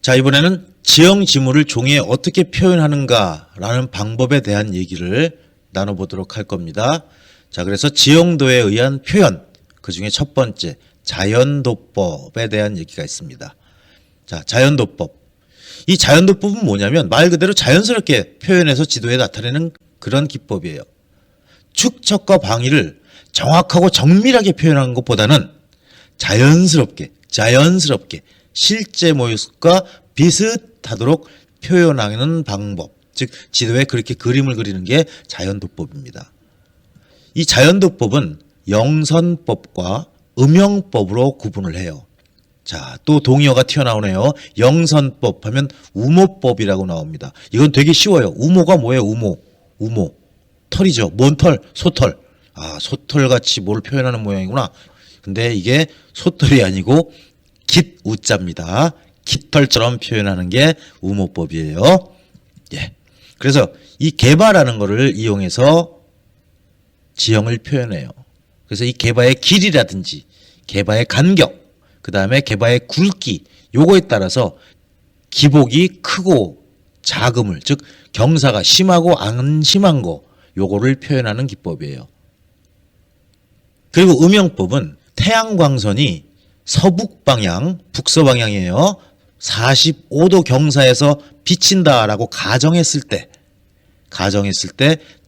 자, 이번에는 지형 지물을 종이에 어떻게 표현하는가라는 방법에 대한 얘기를 나눠보도록 할 겁니다. 자, 그래서 지형도에 의한 표현, 그 중에 첫 번째 자연도법에 대한 얘기가 있습니다. 자, 자연도법. 이 자연도법은 뭐냐면 말 그대로 자연스럽게 표현해서 지도에 나타내는 그런 기법이에요. 축척과 방위를 정확하고 정밀하게 표현하는 것보다는 자연스럽게 실제 모습과 비슷하도록 표현하는 방법, 즉 지도에 그렇게 그림을 그리는 게 자연도법입니다. 이 자연도법은 영선법과 음영법으로 구분을 해요. 자, 또 동의어가 튀어나오네요. 영선법 하면 우모법이라고 나옵니다. 이건 되게 쉬워요. 우모가 뭐예요? 우모. 털이죠. 뭔 털? 소털. 아, 소털같이 뭘 표현하는 모양이구나. 근데 이게 소털이 아니고 깃우자입니다. 깃털처럼 표현하는 게 우모법이에요. 예. 그래서 이 개바라는 거를 이용해서 지형을 표현해요. 그래서 이 개바의 길이라든지 개바의 간격, 그 다음에 개바의 굵기, 요거에 따라서 기복이 크고 작음을, 즉 경사가 심하고 안 심한 거, 요거를 표현하는 기법이에요. 그리고 음영법은 태양광선이 서북방향, 북서방향이에요. 45도 경사에서 비친다라고 가정했을 때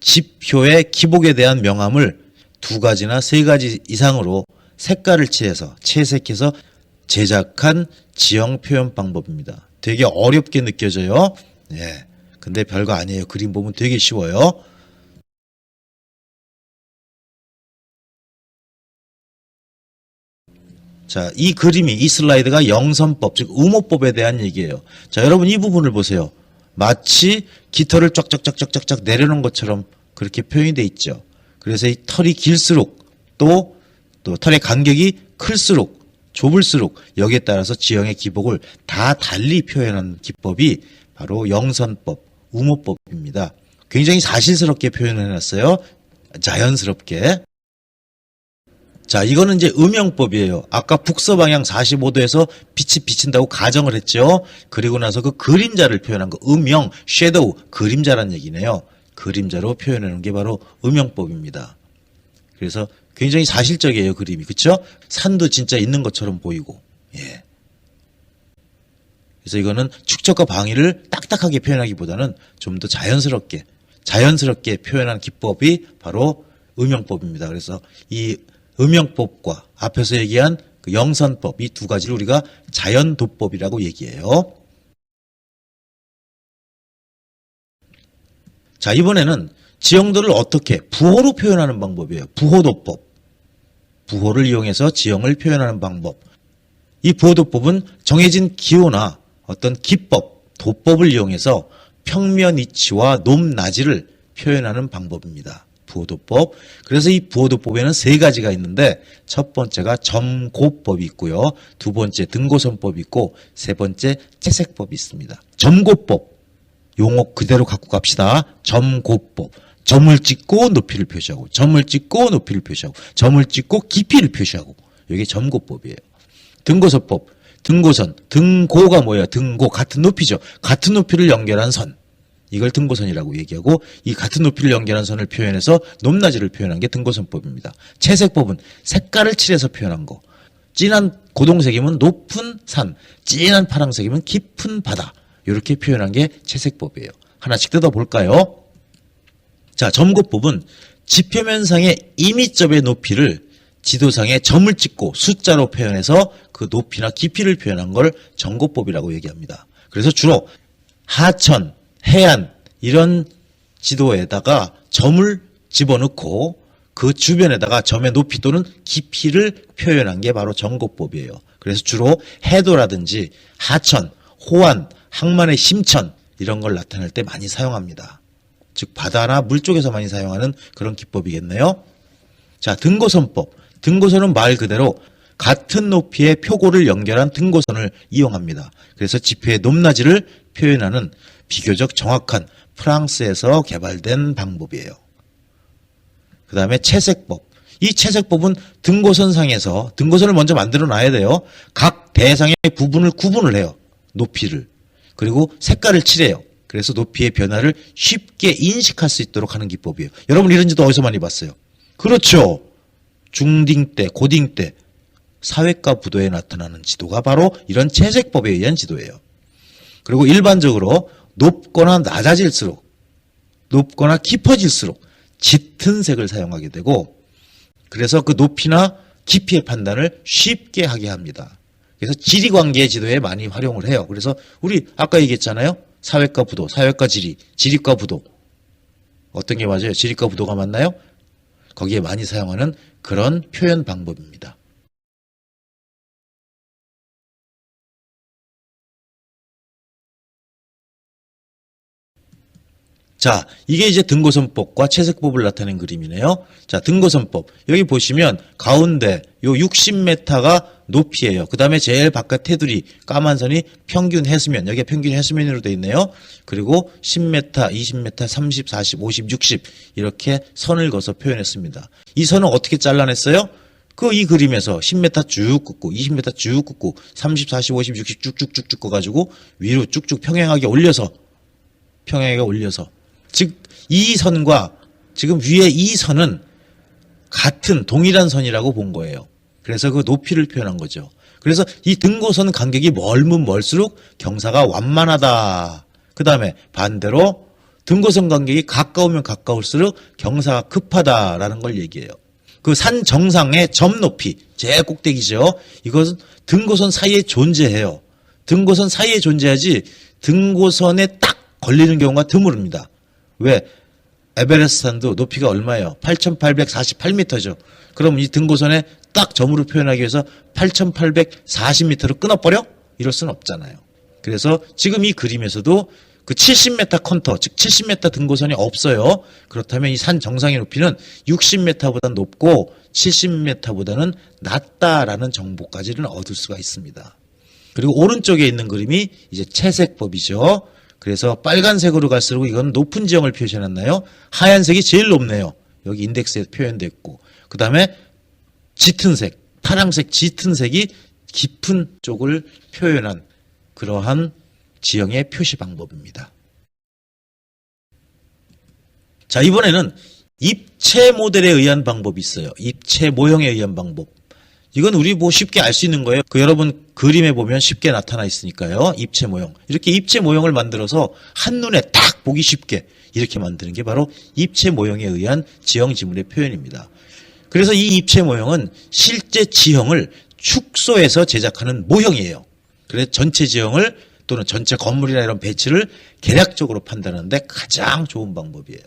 지표의 기복에 대한 명암을 2가지나 3가지 이상으로 색깔을 칠해서 채색해서 제작한 지형 표현 방법입니다. 되게 어렵게 느껴져요. 예. 근데 별거 아니에요. 그림 보면 되게 쉬워요. 자, 이 그림이, 이 슬라이드가 영선법, 즉 우모법에 대한 얘기예요. 자, 여러분 이 부분을 보세요. 마치 깃털을 쫙쫙쫙쫙쫙 내려놓은 것처럼 그렇게 표현이 돼 있죠. 그래서 이 털이 길수록 또 털의 간격이 클수록 좁을수록 여기에 따라서 지형의 기복을 다 달리 표현하는 기법이 바로 영선법, 우모법입니다. 굉장히 사실스럽게 표현해놨어요. 자연스럽게. 자, 이거는 이제 음영법이에요. 아까 북서방향 45도에서 빛이 비친다고 가정을 했죠. 그리고 나서 그 그림자를 표현한 거, 음영, 섀도우, 그림자란 얘기네요. 그림자로 표현하는 게 바로 음영법입니다. 그래서 굉장히 사실적이에요, 그림이. 그렇죠? 산도 진짜 있는 것처럼 보이고. 예. 그래서 이거는 축척과 방위를 딱딱하게 표현하기보다는 좀 더 자연스럽게 표현한 기법이 바로 음영법입니다. 그래서 이 음영법과 앞에서 얘기한 그 영선법, 이 2가지를 우리가 자연도법이라고 얘기해요. 자, 이번에는 지형도를 어떻게 부호로 표현하는 방법이에요. 부호도법. 부호를 이용해서 지형을 표현하는 방법. 이 부호도법은 정해진 기호나 어떤 기법, 도법을 이용해서 평면 위치와 높낮이를 표현하는 방법입니다. 부호도법. 그래서 이 부호도법에는 3가지가 있는데 첫 번째가 점고법이 있고요. 2번째 등고선법이 있고 3번째 채색법이 있습니다. 점고법. 용어 그대로 갖고 갑시다. 점고법. 점을 찍고 높이를 표시하고, 점을 찍고 높이를 표시하고, 점을 찍고 깊이를 표시하고. 이게 점고법이에요. 등고선법. 등고선. 등고가 뭐예요? 등고. 같은 높이죠. 같은 높이를 연결한 선. 이걸 등고선이라고 얘기하고, 이 같은 높이를 연결한 선을 표현해서 높낮이를 표현한 게 등고선법입니다. 채색법은 색깔을 칠해서 표현한 거. 진한 고동색이면 높은 산, 진한 파란색이면 깊은 바다. 이렇게 표현한 게 채색법이에요. 하나씩 뜯어볼까요? 자, 점고법은 지표면상의 임의점의 높이를 지도상에 점을 찍고 숫자로 표현해서 그 높이나 깊이를 표현한 걸 점고법이라고 얘기합니다. 그래서 주로 하천, 해안 이런 지도에다가 점을 집어넣고 그 주변에다가 점의 높이 또는 깊이를 표현한 게 바로 점고법이에요. 그래서 주로 해도라든지 하천, 호안, 항만의 심천 이런 걸 나타낼 때 많이 사용합니다. 즉 바다나 물 쪽에서 많이 사용하는 그런 기법이겠네요. 자, 등고선법. 등고선은 말 그대로 같은 높이의 표고를 연결한 등고선을 이용합니다. 그래서 지표의 높낮이를 표현하는 비교적 정확한 프랑스에서 개발된 방법이에요. 그 다음에 채색법. 이 채색법은 등고선상에서 등고선을 먼저 만들어 놔야 돼요. 각 대상의 부분을 구분을 해요. 높이를. 그리고 색깔을 칠해요. 그래서 높이의 변화를 쉽게 인식할 수 있도록 하는 기법이에요. 여러분 이런 지도 어디서 많이 봤어요? 그렇죠. 중딩 때, 고딩 때 사회과 부도에 나타나는 지도가 바로 이런 채색법에 의한 지도예요. 그리고 일반적으로 높거나 낮아질수록, 높거나 깊어질수록 짙은 색을 사용하게 되고, 그래서 그 높이나 깊이의 판단을 쉽게 하게 합니다. 그래서 지리관계 지도에 많이 활용을 해요. 그래서 우리 아까 얘기했잖아요. 사회과 부도, 사회과 지리, 지리과 부도. 어떤 게 맞아요? 지리과 부도가 맞나요? 거기에 많이 사용하는 그런 표현 방법입니다. 자, 이게 이제 등고선법과 채색법을 나타낸 그림이네요. 자, 등고선법. 여기 보시면 가운데 요 60m가 높이에요. 그 다음에 제일 바깥 테두리 까만 선이 평균 해수면, 여기가 평균 해수면으로 되어 있네요. 그리고 10m, 20m, 30, 40, 50, 60 이렇게 선을 그어서 표현했습니다. 이 선은 어떻게 잘라냈어요? 이 그림에서 10m 쭉 긋고 20m 쭉 긋고 30, 40, 50, 60 쭉쭉쭉쭉 꺼가지고 위로 쭉쭉 평행하게 올려서 즉 이 선과 지금 위에 이 선은 같은 동일한 선이라고 본 거예요. 그래서 그 높이를 표현한 거죠. 그래서 이 등고선 간격이 멀면 멀수록 경사가 완만하다. 그 다음에 반대로 등고선 간격이 가까우면 가까울수록 경사가 급하다라는 걸 얘기해요. 그 산 정상의 점 높이, 제일 꼭대기죠. 이것은 등고선 사이에 존재해요. 등고선 사이에 존재하지 등고선에 딱 걸리는 경우가 드물습니다. 왜? 에베레스트 산도 높이가 얼마예요? 8,848m죠. 그럼 이 등고선에 딱 점으로 표현하기 위해서 8,840m로 끊어버려? 이럴 수는 없잖아요. 그래서 지금 이 그림에서도 그 70m 컨터, 즉 70m 등고선이 없어요. 그렇다면 이 산 정상의 높이는 60m보다 높고 70m보다는 낮다라는 정보까지는 얻을 수가 있습니다. 그리고 오른쪽에 있는 그림이 이제 채색법이죠. 그래서 빨간색으로 갈수록 이건 높은 지형을 표시해놨나요? 하얀색이 제일 높네요. 여기 인덱스에 표현됐고, 그 다음에 짙은 색, 파란색 짙은 색이 깊은 쪽을 표현한 그러한 지형의 표시 방법입니다. 자, 이번에는 입체 모델에 의한 방법이 있어요. 입체 모형에 의한 방법. 이건 우리 쉽게 알 수 있는 거예요. 여러분 그림에 보면 쉽게 나타나 있으니까요. 입체 모형. 이렇게 입체 모형을 만들어서 한눈에 딱 보기 쉽게 이렇게 만드는 게 바로 입체 모형에 의한 지형 지물의 표현입니다. 그래서 이 입체 모형은 실제 지형을 축소해서 제작하는 모형이에요. 그래서 전체 지형을 또는 전체 건물이나 이런 배치를 계략적으로 판단하는데 가장 좋은 방법이에요.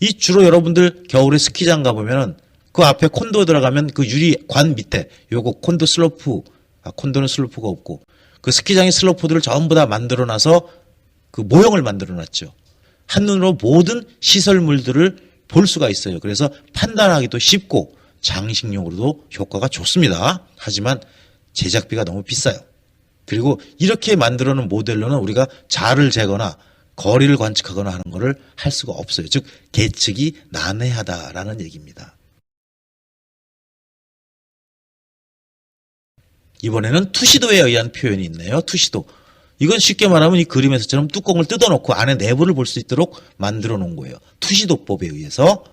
이 주로 여러분들 겨울에 스키장 가보면은 그 앞에 콘도 들어가면 그 유리관 밑에 요거 콘도 슬로프, 콘도는 슬로프가 없고 그 스키장의 슬로프들을 전부 다 만들어 놔서 그 모형을 만들어 놨죠. 한눈으로 모든 시설물들을 볼 수가 있어요. 그래서 판단하기도 쉽고 장식용으로도 효과가 좋습니다. 하지만 제작비가 너무 비싸요. 그리고 이렇게 만들어 놓은 모델로는 우리가 자를 재거나 거리를 관측하거나 하는 것을 할 수가 없어요. 즉 계측이 난해하다라는 얘기입니다. 이번에는 투시도에 의한 표현이 있네요. 투시도. 이건 쉽게 말하면 이 그림에서처럼 뚜껑을 뜯어놓고 안에 내부를 볼 수 있도록 만들어 놓은 거예요. 투시도법에 의해서.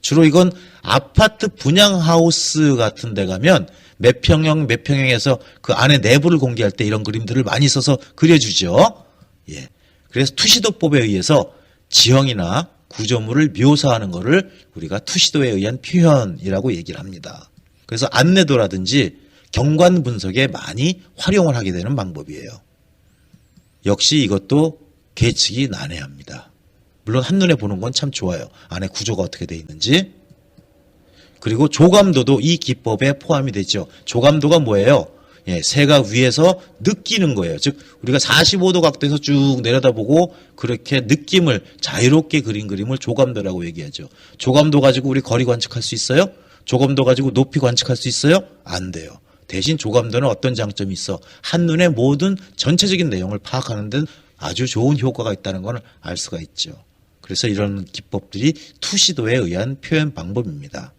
주로 이건 아파트 분양하우스 같은 데 가면 몇 평형 몇 평형에서 그 안에 내부를 공개할 때 이런 그림들을 많이 써서 그려주죠. 그래서 투시도법에 의해서 지형이나 구조물을 묘사하는 것을 우리가 투시도에 의한 표현이라고 얘기를 합니다. 그래서 안내도라든지 경관 분석에 많이 활용을 하게 되는 방법이에요. 역시 이것도 계측이 난해합니다. 물론 한눈에 보는 건 참 좋아요. 안에 구조가 어떻게 되어 있는지. 그리고 조감도도 이 기법에 포함이 되죠. 조감도가 뭐예요? 새가 위에서 느끼는 거예요. 즉 우리가 45도 각도에서 쭉 내려다보고 그렇게 느낌을 자유롭게 그린 그림을 조감도라고 얘기하죠. 조감도 가지고 우리 거리 관측할 수 있어요? 조감도 가지고 높이 관측할 수 있어요? 안 돼요. 대신 조감도는 어떤 장점이 있어? 한눈에 모든 전체적인 내용을 파악하는 데는 아주 좋은 효과가 있다는 걸 알 수가 있죠. 그래서 이런 기법들이 투시도에 의한 표현 방법입니다.